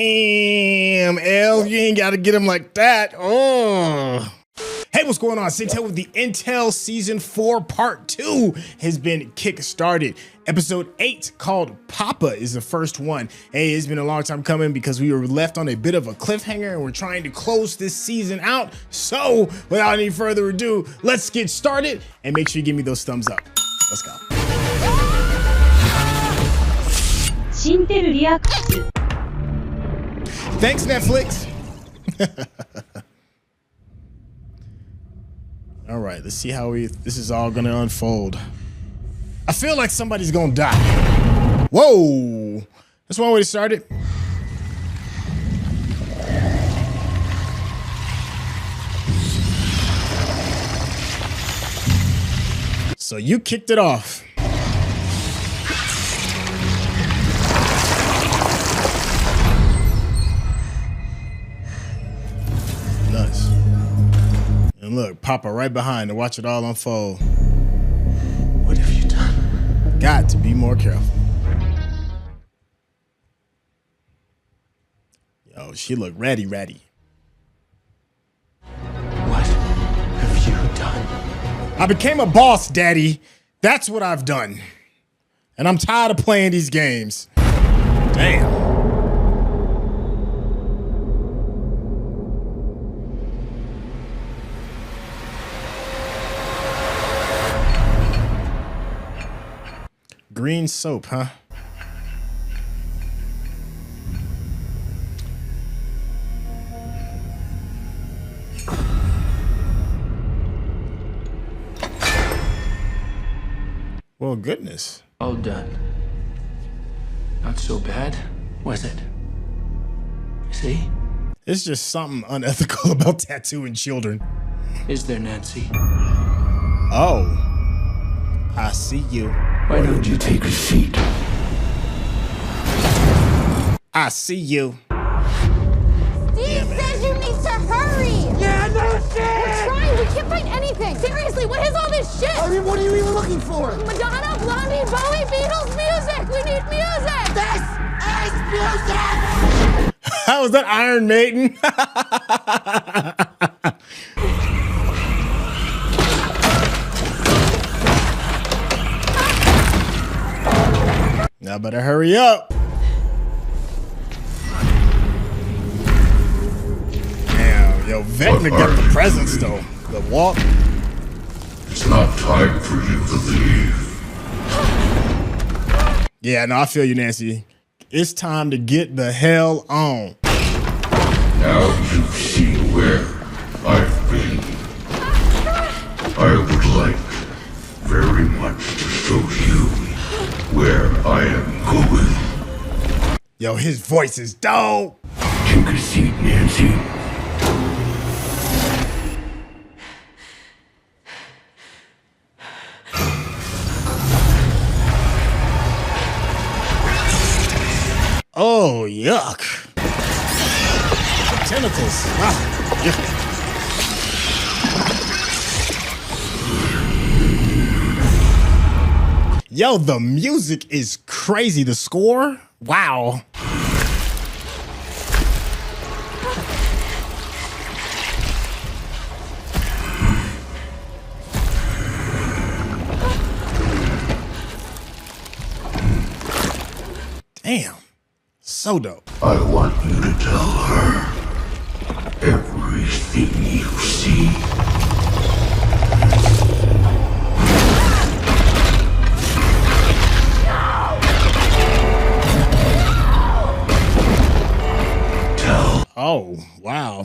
Damn, L, you ain't got to get him like that. Oh. Hey, what's going on? Syntell with the Intel Season 4 Part 2 has been kick-started. Episode 8 called Papa is the first one. Hey, it's been a long time coming because we were left on a bit of a cliffhanger and we're trying to close this season out. So, without any further ado, let's get started and make sure you give me those thumbs up. Let's go. Thanks, Netflix. All right, let's see how this is all gonna unfold. I feel like somebody's gonna die. Whoa, that's one way to start it. So you kicked it off. Nice. And look, Papa right behind to watch it all unfold. What have you done? Got to be more careful. Yo, she look ratty. What have you done? I became a boss, Daddy. That's what I've done. And I'm tired of playing these games. Damn. Green soap, huh? Well, goodness. All done. Not so bad, was it? See? It's just something unethical about tattooing children. Is there, Nancy? Oh. I see you. Why don't you take a seat? I see you. Steve says you need to hurry! Yeah, no shit! We're trying, we can't find anything! Seriously, what is all this shit? I mean, what are you even looking for? Madonna, Blondie, Bowie, Beatles, music! We need music! This is music! How was that Iron Maiden? Now better hurry up. Damn, yo, Vecna got the presents though. The walk. It's not time for you to leave. Yeah, no, I feel you, Nancy. It's time to get the hell on. Now you see where I've been. I would like very much to show you where I am going. Yo, his voice is dope. Take a seat, Nancy. Oh, yuck. Tentacles. Ah, yuck. Yo, the music is crazy. The score? Wow. Damn. So dope. I want you to tell her everything you see. Oh, wow.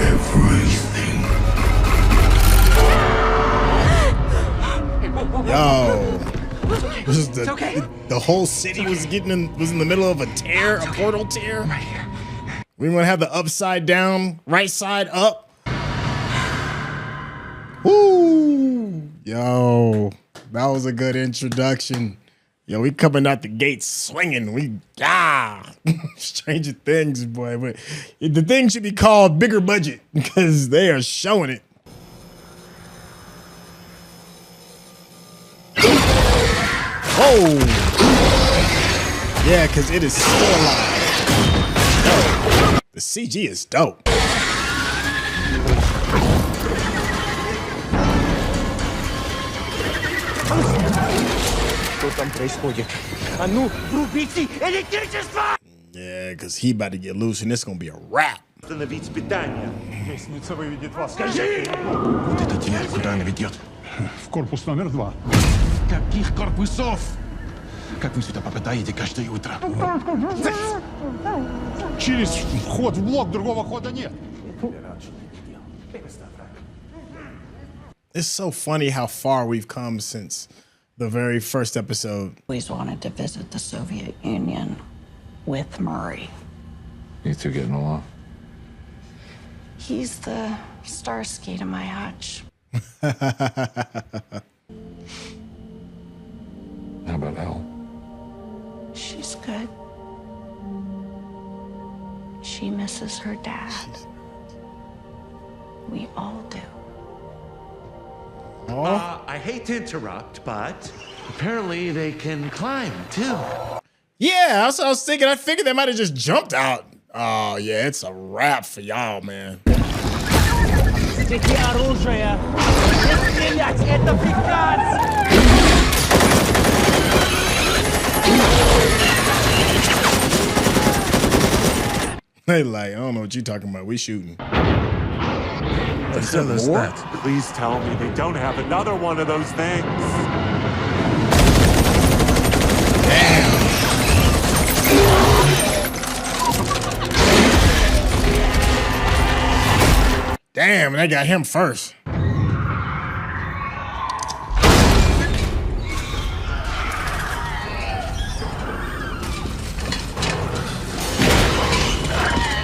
Everything. Yo. This is the whole city was was in the middle of a tear, a portal tear. Right here. We want to have the upside down, right side up. Woo! Yo, that was a good introduction. Yo, we coming out the gates swinging. Stranger Things, boy. But the thing should be called Bigger Budget because they are showing it. Oh, yeah, because it is still alive. The CG is dope. Что там происходит? А ну, врубите электричество! Yeah, because he about to get loose and it's going to be a wrap. Остановить питание. Лестница выведет вас. Скажи! Вот эта дверь, куда она ведет? В корпус номер 2. Каких корпусов? Как вы сюда попадаете каждое утро? Через вход в блок, другого хода нет. It's so funny how far we've come since the very first episode. Always wanted to visit the Soviet Union with Murray. You two getting along? He's the Starsky to my Hutch. How about Elle? She's good. She misses her dad. We all do. I hate to interrupt, but apparently they can climb too. Yeah, that's what I was thinking. I figured they might have just jumped out. Oh, yeah, it's a wrap for y'all, man. Сбеги оружие! Не стрелять! Это приказ! They like, I don't know what you talking about. We shooting. The hell is that? Please tell me they don't have another one of those things. Damn, they got him first.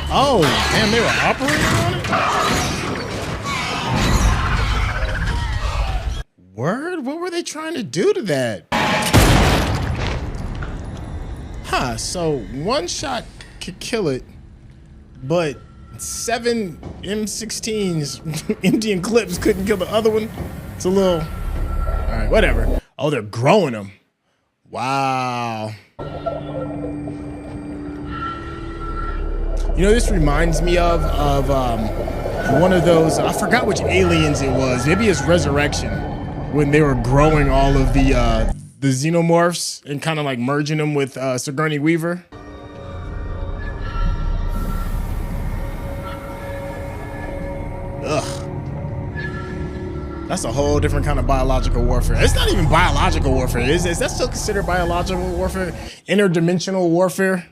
Oh, damn, they were operating on it? Word? What were they trying to do to that? Huh, so one shot could kill it, but 7 M16s, Indian clips couldn't kill the other one? It's a little... All right, whatever. Oh, they're growing them. Wow. You know, this reminds me of one of those, I forgot which aliens it was. Maybe it's Resurrection, when they were growing all of the xenomorphs and kind of like merging them with Sigourney Weaver. Ugh. That's a whole different kind of biological warfare. It's not even biological warfare. Is that still considered biological warfare? Interdimensional warfare?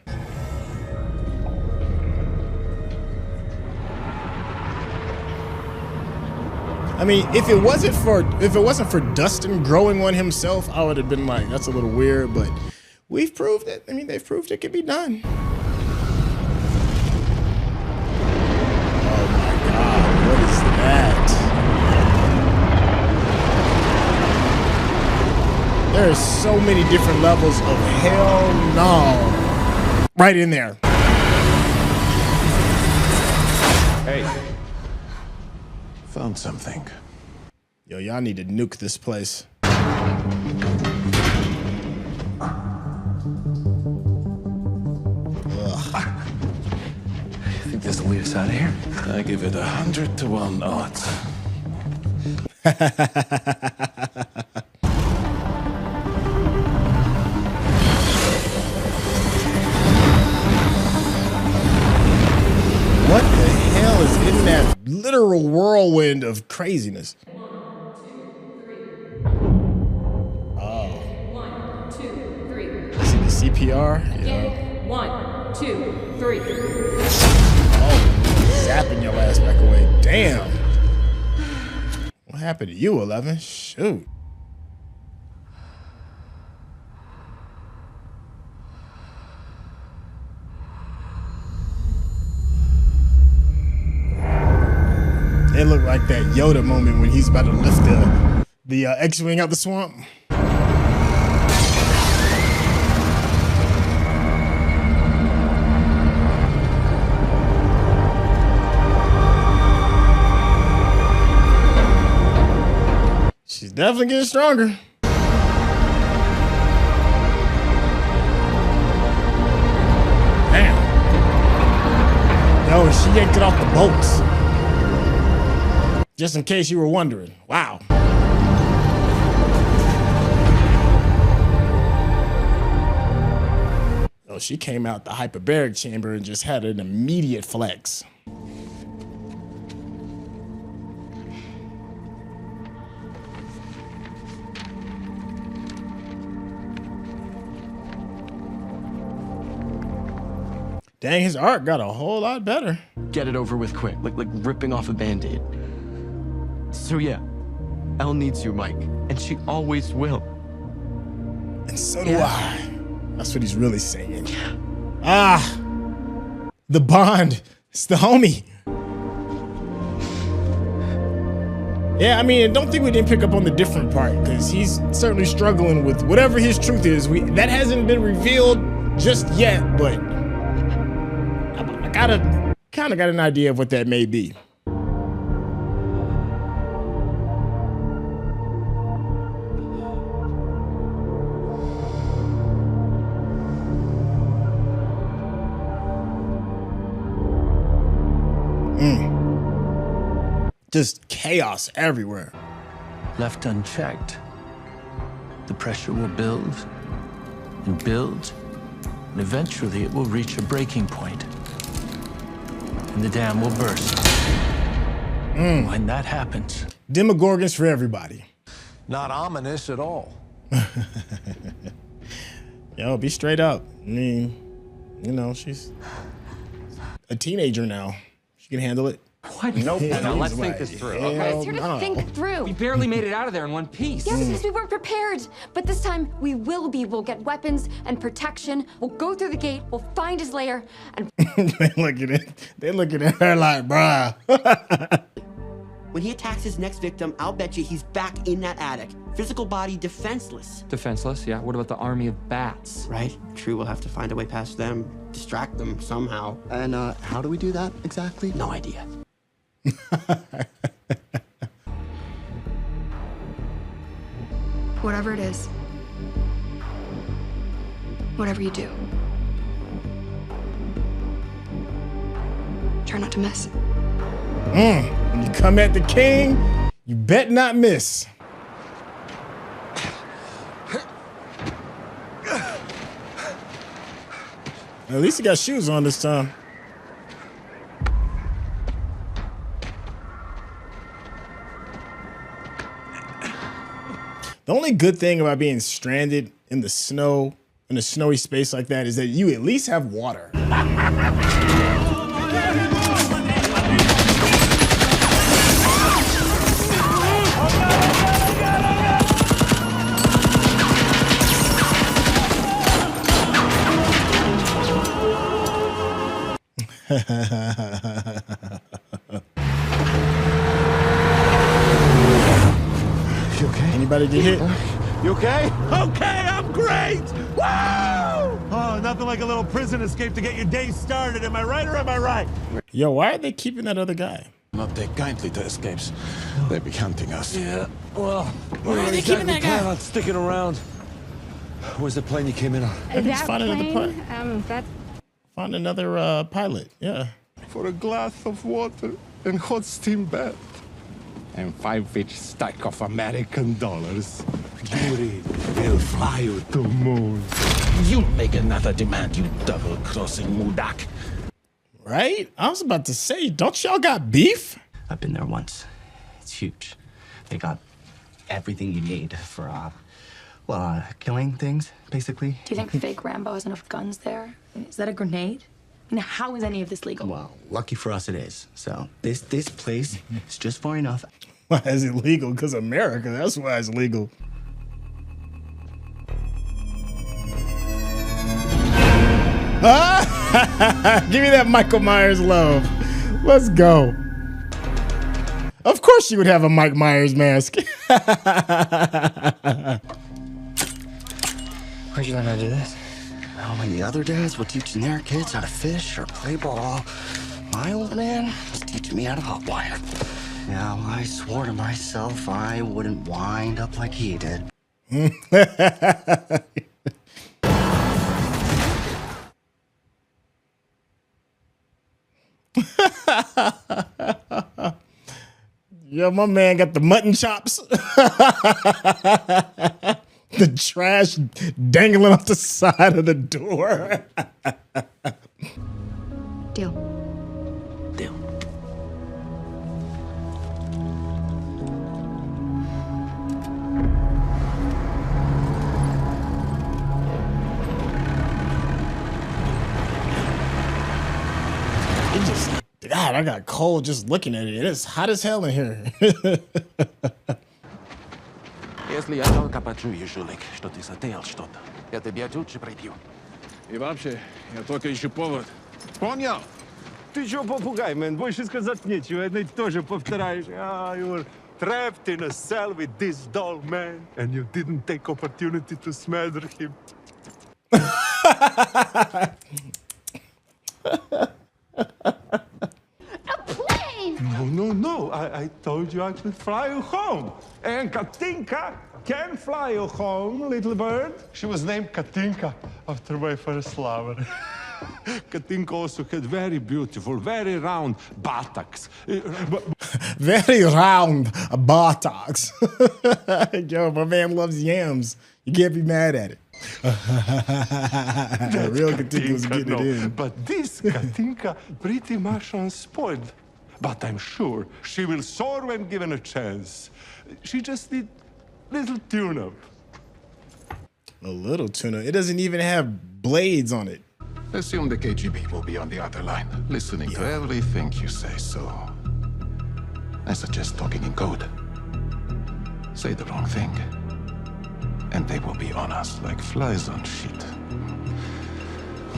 I mean, if it wasn't for Dustin growing one himself, I would have been like, that's a little weird, but we've proved it. I mean, they've proved it can be done. Oh my God, what is that? There are so many different levels of hell no. Right in there. Hey. Found something. Yo, y'all need to nuke this place. I think this will lead us out of here. I give it 100 to 1 odds. What the hell is in that literal whirlwind of craziness? 1, 2, 3. Oh. 1, 2, 3. See the CPR? Yeah. 1, 2, 3. Oh, zapping your ass back away. Damn. What happened to you, 11? Shoot. It looked like that Yoda moment when he's about to lift the X-Wing out the swamp. She's definitely getting stronger. Damn. She yanked it off the bolts. Just in case you were wondering. Wow. Oh, she came out the hyperbaric chamber and just had an immediate flex. Dang, his art got a whole lot better. Get it over with quick, like ripping off a Band-Aid. So yeah, Elle needs you, Mike, and she always will. And so do I. That's what he's really saying. Ah, the bond. It's the homie. Yeah, I mean, I don't think we didn't pick up on the different part, because he's certainly struggling with whatever his truth is. That hasn't been revealed just yet, but I kind of got an idea of what that may be. Just chaos everywhere. Left unchecked, the pressure will build and build, and eventually it will reach a breaking point, and the dam will burst. When that happens, Demogorgons for everybody. Not ominous at all. Yo, be straight up. I mean, you know, she's a teenager now. She can handle it. What? Nope. Now let's think this through. Okay. It's here to think through. We barely made it out of there in one piece. Yeah, because we weren't prepared. But this time we will be. We'll get weapons and protection. We'll go through the gate. We'll find his lair. And They're looking at her like, bruh. When he attacks his next victim, I'll bet you he's back in that attic. Physical body defenseless. Defenseless, yeah. What about the army of bats? Right? True, we'll have to find a way past them. Distract them somehow. And how do we do that exactly? No idea. whatever it is, whatever you do, try not to miss. When you come at the king, you bet not miss. At least he got shoes on this time. The only good thing about being stranded in the snow, in a snowy space like that, is that you at least have water. You okay? Anybody get hit? You okay? Okay, I'm great! Woo! Oh, nothing like a little prison escape to get your day started. Am I right or am I right? Yo, why are they keeping that other guy? Not take kindly to escapes. They'll be hunting us. Yeah, well, Why are they keeping that guy? on sticking around. Where's the plane you came in on? Let's find another pilot. Find another pilot. Yeah. For a glass of water and hot steam bath. And 5-inch stack of American dollars. Yuri will fly you to the moon. You make another demand, you double-crossing Mudak. Right? I was about to say, don't y'all got beef? I've been there once. It's huge. They got everything you need for, killing things, basically. Do you think fake Rambo has enough guns there? Is that a grenade? And how is any of this legal? Well, lucky for us it is. So this place is just far enough. Why is it legal? Because America, that's why it's legal. Give me that Michael Myers love. Let's go. Of course you would have a Mike Myers mask. Where'd you learn how to do this? Well, when the other dads were teaching their kids how to fish or play ball, my old man was teaching me how to hot wire. Now, I swore to myself I wouldn't wind up like he did. Yo, my man got the mutton chops. The trash dangling off the side of the door. Deal. Deal. It just, God, I got cold just looking at it. It's hot as hell in here. Если я только почую, Жулик, что ты затеял что-то, я тебя тут же прибью. И вообще, я только ищу повод. Понял? Ты чё, попугай, man? Больше сказать нечего, ты тоже повторяешь. You were trapped in a cell with this doll, man, and you didn't take opportunity to smother him. No. I told you I could fly you home. And Katinka can fly you home, little bird. She was named Katinka after my first lover. Katinka also had very beautiful, very round buttocks. Very round buttocks. Yo, my man loves yams. You can't be mad at it. Real Katinka was getting it in. But this Katinka pretty much unspoiled. But I'm sure she will soar when given a chance. She just need little tune-up. A little tune-up? It doesn't even have blades on it. Assume the KGB will be on the other line, listening to everything you say, so I suggest talking in code. Say the wrong thing, and they will be on us like flies on shit.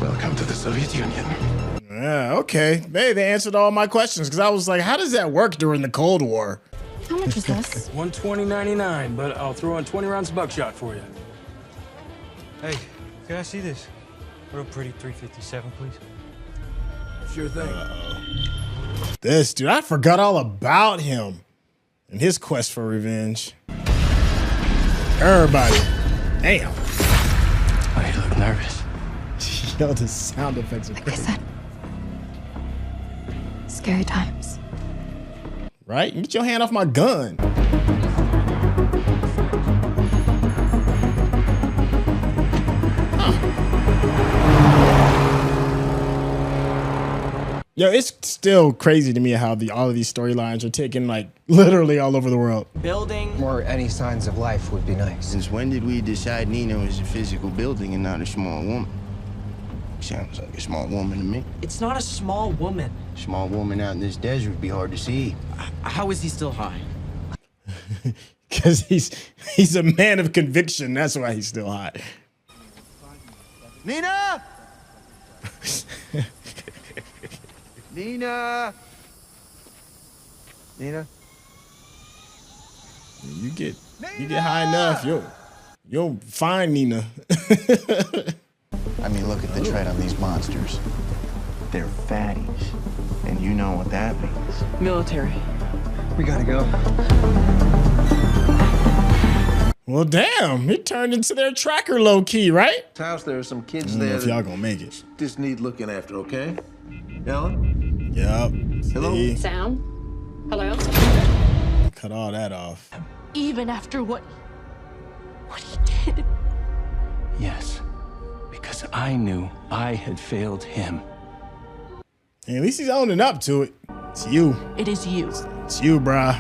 Welcome to the Soviet Union. Yeah, okay. They answered all my questions, because I was like, how does that work during the Cold War? How much is this? $120.99, but I'll throw in 20 rounds of buckshot for you. Hey, can I see this? Real pretty 357, please. Sure thing. This dude, I forgot all about him and his quest for revenge. Everybody. Damn. Oh, you look nervous. Yo, the sound effects are crazy. Like I said, scary times. Right? Get your hand off my gun. Yo, it's still crazy to me how all of these storylines are taken like literally all over the world. Building or any signs of life would be nice. Since when did we decide Nina is a physical building and not a small woman? Sounds like a small woman to me. It's not a small woman. Small woman out in this desert would be hard to see. How is he still high? Because he's a man of conviction. That's why he's still hot. Nina! Nina! Nina? You get high enough, you'll find Nina. I mean, look at the tread on these monsters. They're fatties. And you know what that means. Military. We gotta go. Well, damn, he turned into their tracker low key, right? House, there are some kids I don't know there. if y'all gonna make it. Just need looking after, okay? Ellen? Yep. Hello? See? Sam? Hello? Cut all that off. Even after what he did. Yes, because I knew I had failed him. Hey, at least he's owning up to it. It's you. It is you. It's you, bruh.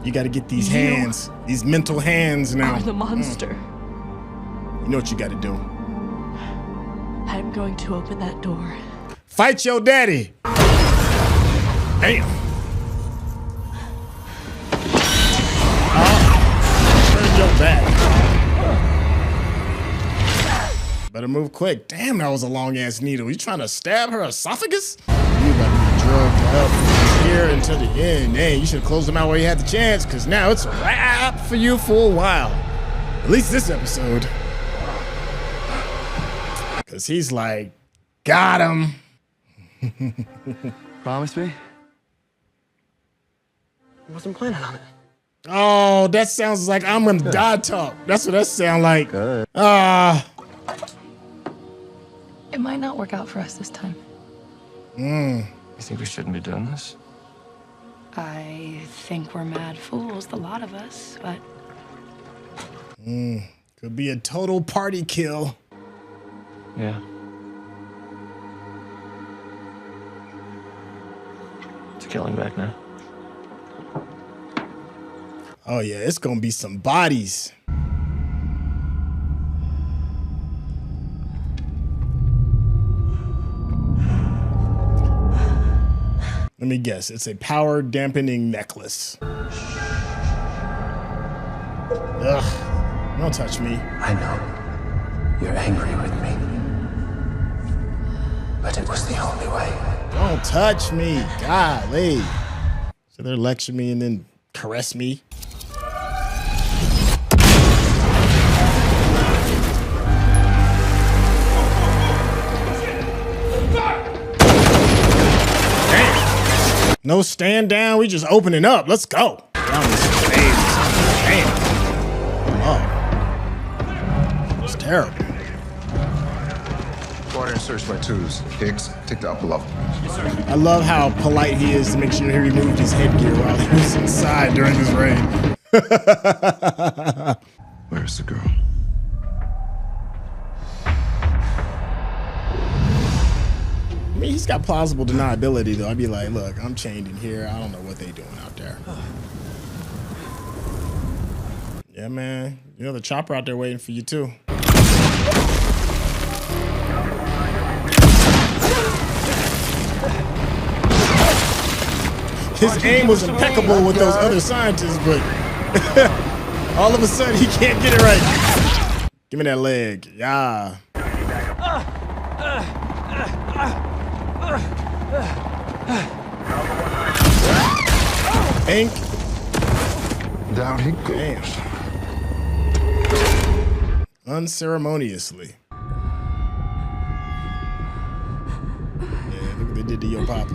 You gotta get these hands, these mental hands now. Are the monster. You know what you gotta do. I'm going to open that door. Fight your daddy. Damn. Turn your back. Better move quick. Damn, that was a long ass needle. You trying to stab her esophagus? You about to be drugged up from here until the end. Hey, you should have closed him out while you had the chance, because now it's a wrap for you for a while. At least this episode. Because he's like, got him. Promise me? I wasn't planning on it. Oh, that sounds like I'm gonna die talk. That's what that sound like. It might not work out for us this time. think we shouldn't be doing this? I think we're mad fools, the lot of us, but... Could be a total party kill. Yeah. It's killing back now. Oh yeah, it's gonna be some bodies. Let me guess, it's a power dampening necklace. Ugh, don't touch me. I know you're angry with me, but it was the only way. Don't touch me, golly. So they're lecture me and then caress me. No stand down. We just opening up. Let's go. Damn. Oh. It's terrible. Go out and search by twos. Hicks, take the upper level. I love how polite he is to make sure he removed his headgear while he was inside during this raid. Where's the girl? I mean, he's got plausible deniability, though. I'd be like, look, I'm chained in here. I don't know what they doing out there. Yeah, man. You know, the chopper out there waiting for you, too. His aim was impeccable with those other scientists, but all of a sudden, he can't get it right. Give me that leg. Yeah. Ink. Down he goes. Unceremoniously. Yeah, look what they did to your papa.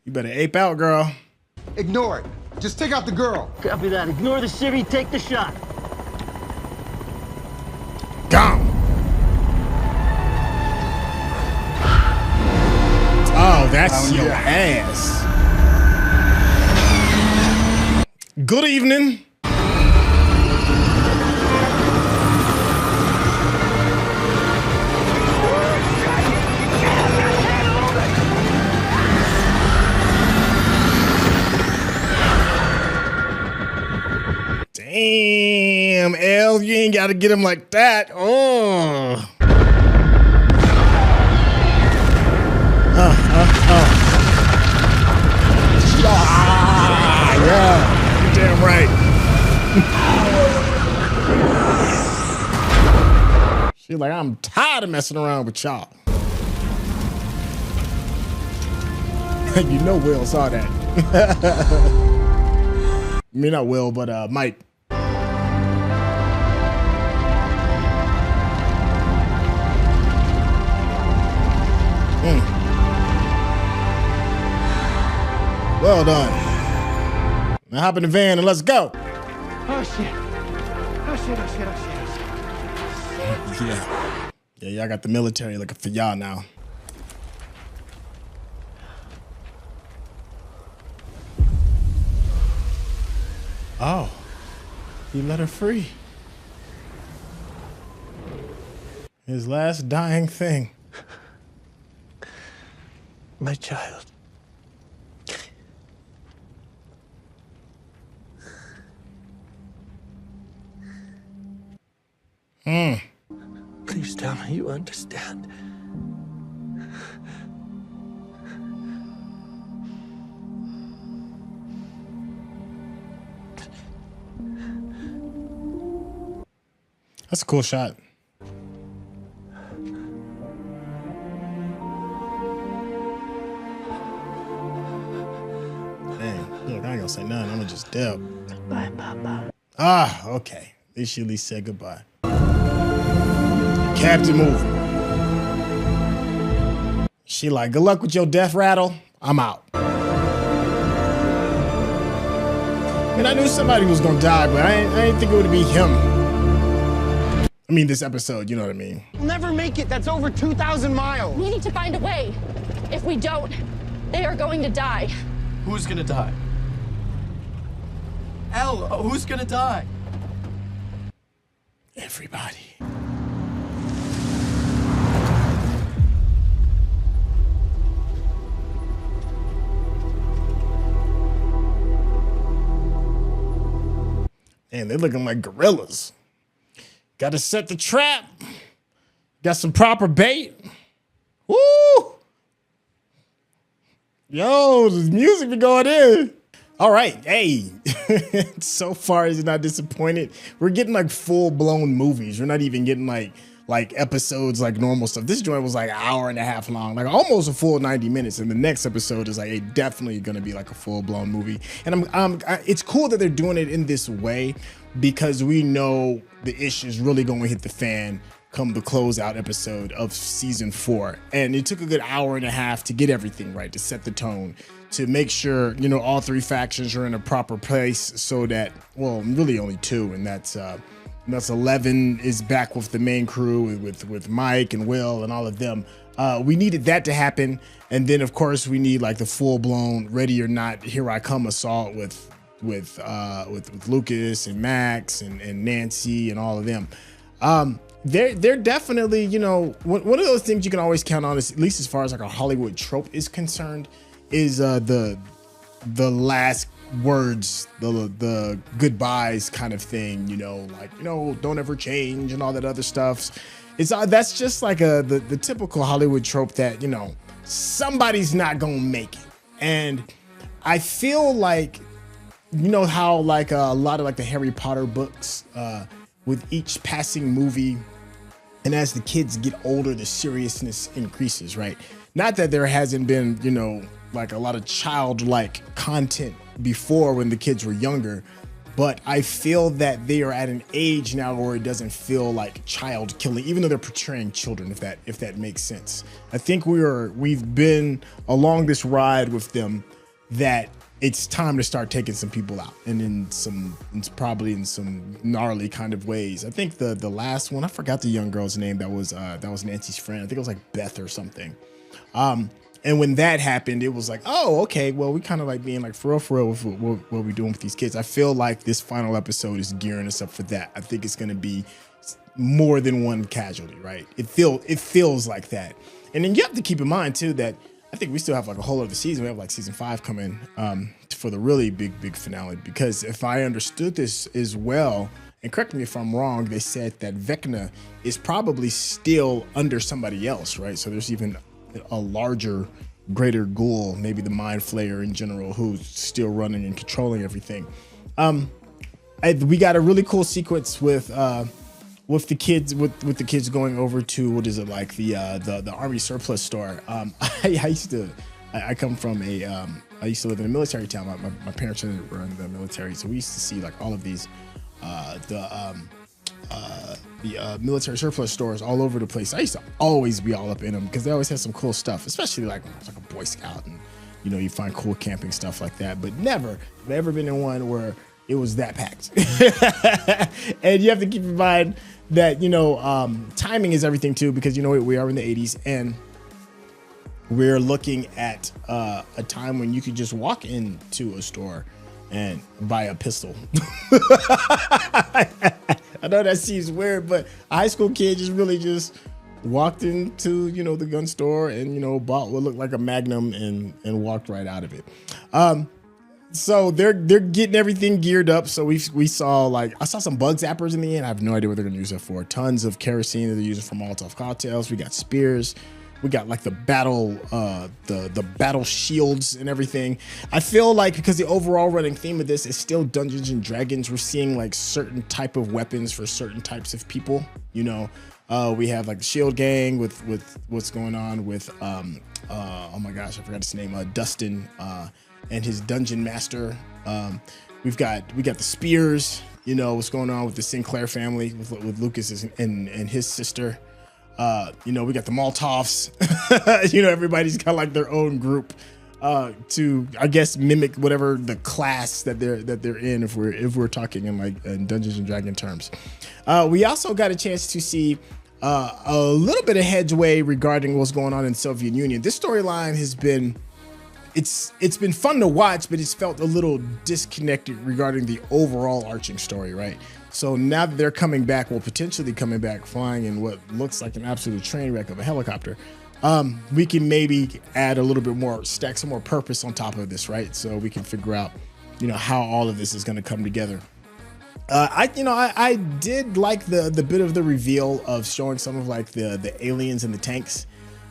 You better ape out, girl. Ignore it. Just take out the girl. Copy that. Ignore the city, take the shot. Gone. Oh, that's your ass. Good evening. Damn, L, you ain't got to get him like that. Oh. Yeah, you're damn right. She's like, I'm tired of messing around with y'all. You know Will saw that. I mean, not Will, but Mike. Well done. Now hop in the van and let's go. Oh shit. Oh shit, oh shit, oh shit. Yeah. Yeah, y'all got the military looking for y'all now. Oh. He let her free. His last dying thing. My child. Please tell me you understand. That's a cool shot. Dang, look, I ain't gonna say nothing. I'm gonna just dip. Bye, Papa. Ah, okay. At least she at least said goodbye. Captain moving. She like, good luck with your death rattle. I'm out. I mean, I knew somebody was gonna die, but I didn't think it would be him. I mean, this episode, you know what I mean? We'll never make it. That's over 2,000 miles. We need to find a way. If we don't, they are going to die. Who's gonna die? Elle, who's gonna die? Everybody. Man, they're looking like gorillas. Got to set the trap. Got some proper bait. Woo! Yo, the music be going in. All right, hey. So far, is it not disappointed? We're getting like full-blown movies. We're not even getting like episodes like normal stuff. This joint was like an hour and a half long, like almost a full 90 minutes. And the next episode is like definitely going to be like a full-blown movie. And it's cool that they're doing it in this way because we know the issue's really going to hit the fan come the closeout episode of season 4. And it took a good hour and a half to get everything right, to set the tone, to make sure, you know, all 3 factions are in a proper place so that, well, really only 2, and that's 11 is back with the main crew with Mike and Will and all of them. We needed that to happen. And then of course we need like the full blown ready or not, here I come assault with Lucas and Max and Nancy and all of them. They're definitely, you know, one of those things you can always count on, is, at least as far as like a Hollywood trope is concerned, is the last words, the goodbyes kind of thing, you know, like, you know, don't ever change and all that other stuff. That's just like the typical Hollywood trope that, you know, somebody's not gonna make it. And I feel like, you know how like a lot of like the Harry Potter books, with each passing movie, and as the kids get older, the seriousness increases, right? Not that there hasn't been, you know, like a lot of childlike content before when the kids were younger, but I feel that they are at an age now where it doesn't feel like child killing, even though they're portraying children, if that makes sense. I think we've been along this ride with them that it's time to start taking some people out, and probably in some gnarly kind of ways. I think the last one, I forgot the young girl's name that was Nancy's friend. I think it was like Beth or something. And when that happened, it was like, oh, okay, well, we kind of like being like for real with what we're doing with these kids. I feel like this final episode is gearing us up for that. I think it's going to be more than one casualty, right? It feels like that. And then you have to keep in mind too that I think we still have like a whole other season. We have like season 5 coming for the really big finale. Because if I understood this as well, and correct me if I'm wrong, they said that Vecna is probably still under somebody else, right? So there's even a larger, greater ghoul, maybe the Mind Flayer in general, who's still running and controlling everything. We got a really cool sequence with the kids going over to, what is it, like the army surplus store. I come from I used to live in a military town. My parents were in the military, so we used to see like all of these the military surplus stores all over the place. I used to always be all up in them because they always had some cool stuff, especially like when I was like a Boy Scout, and you know, you find cool camping stuff like that. But never have I ever been in one where it was that packed. And you have to keep in mind that, you know, timing is everything too, because, you know, we are in the 80s and we're looking at a time when you could just walk into a store and buy a pistol. I know that seems weird, but a high school kid just walked into, you know, the gun store and, you know, bought what looked like a Magnum and walked right out of it. So they're getting everything geared up. So we saw, like, I saw some bug zappers in the end. I have no idea what they're gonna use it for. Tons of kerosene that they're using for Molotov cocktails. We got spears. We got like the battle shields and everything. I feel like because the overall running theme of this is still Dungeons and Dragons, we're seeing like certain type of weapons for certain types of people. You know, we have like the Shield Gang with what's going on with oh my gosh, I forgot his name, Dustin and his Dungeon Master. We got the spears. You know what's going on with the Sinclair family with Lucas and his sister. You know, we got the Molotovs. You know, everybody's got like their own group. to, I guess, mimic whatever the class that they're in, if we're talking in like in Dungeons and Dragons terms. We also got a chance to see a little bit of headway regarding what's going on in the Soviet Union. This storyline has been it's been fun to watch, but it's felt a little disconnected regarding the overall arching story, right? So now that they're coming back, well, potentially coming back flying in what looks like an absolute train wreck of a helicopter, we can maybe add a little bit more, stack some more purpose on top of this, right? So we can figure out, how all of this is going to come together. I did like the bit of the reveal of showing some of like the aliens and the tanks.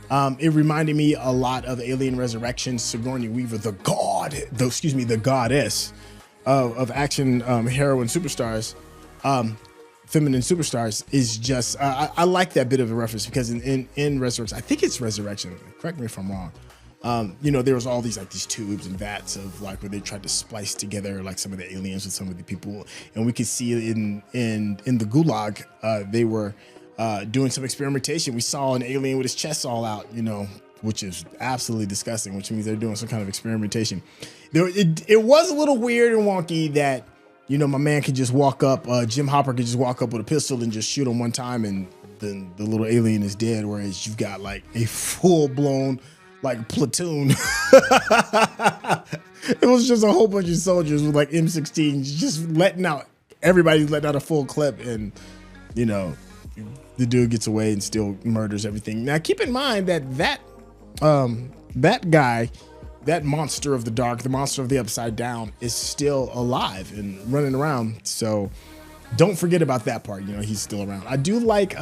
It reminded me a lot of Alien Resurrection, Sigourney Weaver, the goddess of action heroine superstars. Feminine superstars is just I like that bit of a reference because in Resurrection, I think it's Resurrection, correct me if I'm wrong, there was all these tubes and vats of like where they tried to splice together like some of the aliens with some of the people, and we could see in the gulag they were doing some experimentation. We saw an alien with his chest all out, which is absolutely disgusting, which means they're doing some kind of experimentation. It was a little weird and wonky that my man could just walk up, Jim Hopper could just walk up with a pistol and just shoot him one time and then the little alien is dead, whereas you've got like a full-blown like platoon. It was just a whole bunch of soldiers with like M16s just everybody's letting out a full clip, and the dude gets away and still murders everything. Now keep in mind that guy, that monster of the dark, the monster of the upside down, is still alive and running around. So don't forget about that part. He's still around. I do like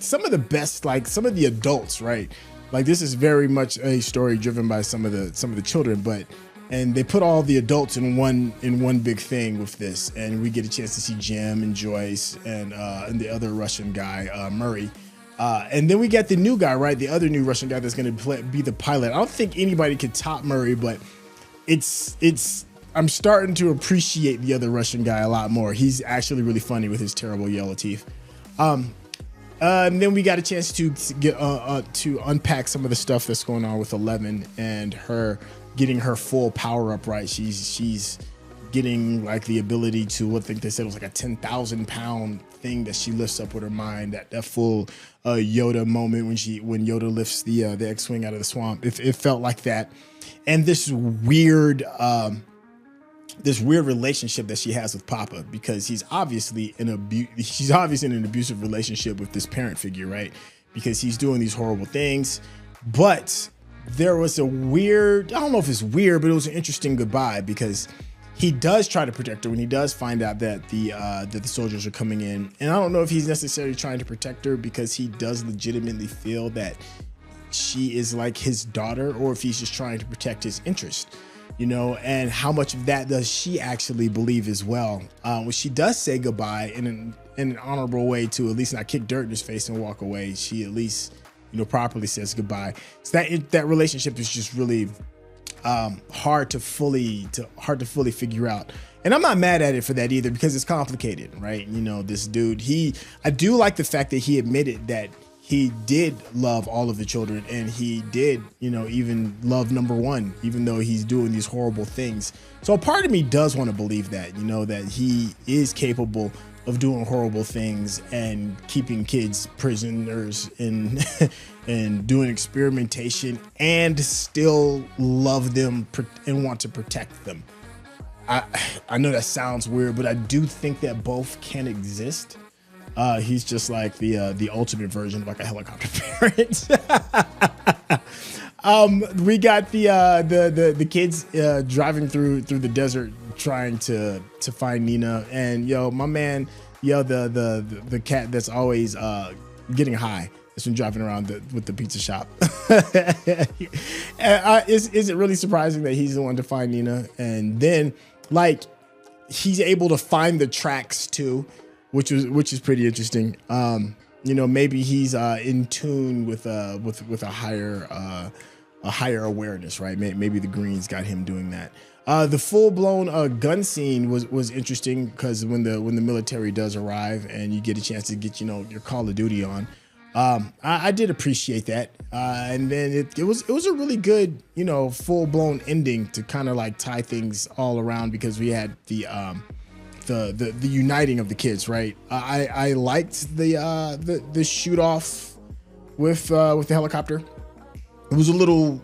some of the best, like some of the adults, right? Like this is very much a story driven by some of the children, and they put all the adults in one big thing with this, and we get a chance to see Jim and Joyce and the other Russian guy, Murray. And then we got the new guy, right? The other new Russian guy that's going to be the pilot. I don't think anybody could top Murray, but I'm starting to appreciate the other Russian guy a lot more. He's actually really funny with his terrible yellow teeth. And then we got a chance to get to unpack some of the stuff that's going on with Eleven and her getting her full power up, right? She's getting like the ability to, I think they said it was like a 10,000 pound thing that she lifts up with her mind, that full Yoda moment when Yoda lifts the X-Wing out of the swamp. It felt like that. And this weird relationship that she has with Papa, because she's obviously in an abusive relationship with this parent figure, right? Because he's doing these horrible things. But there was a weird, I don't know if it's weird, but it was an interesting goodbye, because he does try to protect her when he does find out that the soldiers are coming in. And I don't know if he's necessarily trying to protect her because he does legitimately feel that she is like his daughter, or if he's just trying to protect his interest, and how much of that does she actually believe as well. When she does say goodbye in an honorable way to at least not kick dirt in his face and walk away, she at least, properly says goodbye. So that relationship is just really hard to fully figure out. And I'm not mad at it for that either, because it's complicated, right? This dude, I do like the fact that he admitted that he did love all of the children, and he did, even love number one, even though he's doing these horrible things. So a part of me does want to believe that, that he is capable of doing horrible things and keeping kids prisoners and and doing experimentation and still love them and want to protect them. I know that sounds weird, but I do think that both can exist. He's just like the ultimate version of like a helicopter parent. We got the kids driving through the desert trying to find Nina, and my man, the cat that's always getting high, that's been driving around with the pizza shop. Is it really surprising that he's the one to find Nina? And then like he's able to find the tracks too, which is pretty interesting. Maybe he's in tune with a higher awareness, right? Maybe the greens got him doing that. The full-blown gun scene was interesting, because when the military does arrive and you get a chance to get your Call of Duty on, I did appreciate that. And then it was a really good, you know, full blown ending to kind of like tie things all around, because we had the uniting of the kids, right? I liked the shoot off with the helicopter. It was a little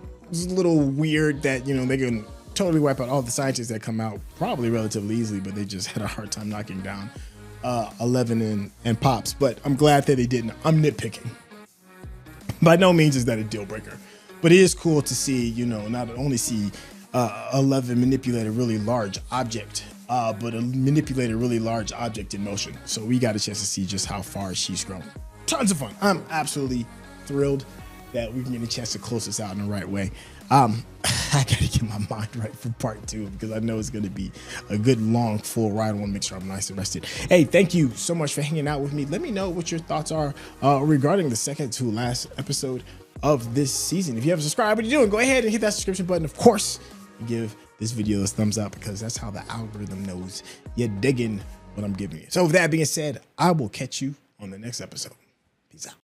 weird that, you know, they can totally wipe out all the scientists that come out probably relatively easily, but they just had a hard time knocking down 11 and Pops. But I'm glad that they didn't. I'm nitpicking. By no means is that a deal breaker, but it is cool to see, you know, not only see 11 manipulate a really large object, but manipulate a really large object in motion. So we got a chance to see just how far she's grown. Tons of fun. I'm absolutely thrilled that we can get a chance to close this out in the right way. I gotta get my mind right for part 2, because I know it's gonna be a good, long, full ride. I wanna make sure I'm nice and rested. Hey, thank you so much for hanging out with me. Let me know what your thoughts are regarding the second to last episode of this season. If you haven't subscribed, what are you doing? Go ahead and hit that subscription button. Of course, give this video a thumbs up, because that's how the algorithm knows you're digging what I'm giving you. So with that being said, I will catch you on the next episode. Peace out.